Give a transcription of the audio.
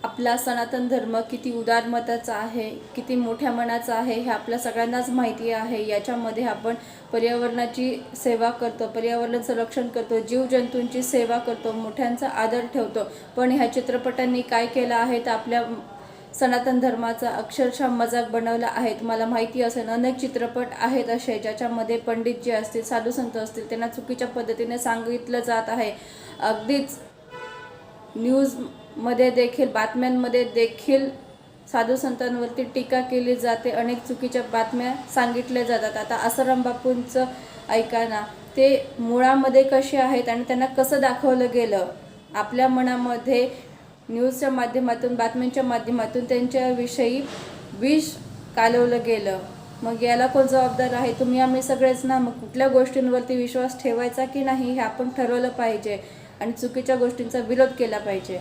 आपला सनातन धर्म किती उदारमताचा आहे, किती मोठ्या मनाचा आहे हे आपल्या सगळ्यांनाच माहिती आहे। याच्यामध्ये आपण पर्यावरणाची सेवा करतो, पर्यावरणाचं रक्षण करतो, जीवजंतूंची सेवा करतो, मोठ्यांचा आदर ठेवतो। पण ह्या चित्रपटांनी काय केलं आहे तर आपल्या सनातन धर्माचा अक्षरशः मजाक बनवला आहे। तुम्हाला माहिती असेल अनेक चित्रपट आहेत असे ज्याच्यामध्ये पंडित जे असतील, साधू संत असतील, त्यांना चुकीच्या पद्धतीने सांगितलं जात आहे। अगदीच न्यूजमध्ये देखील, बातम्यांमध्ये देखील साधू संतांवरती टीका केली जाते, अनेक चुकीच्या बातम्या सांगितल्या जातात। आता आसाराम बापूंचं ऐका ना, ते मुळामध्ये कसे आहेत आणि त्यांना कसं दाखवलं गेलं, आपल्या मनामध्ये न्यूजच्या माध्यमातून, बातम्यांच्या माध्यमातून त्यांच्याविषयी विष कालवलं गेलं। मग याला कोण जबाबदार आहे? तुम्ही आम्ही सगळेच ना। मग कुठल्या गोष्टींवरती विश्वास ठेवायचा की नाही हे आपण ठरवलं पाहिजे आणि चुकीच्या गोष्टींचा विरोध केला पाहिजे।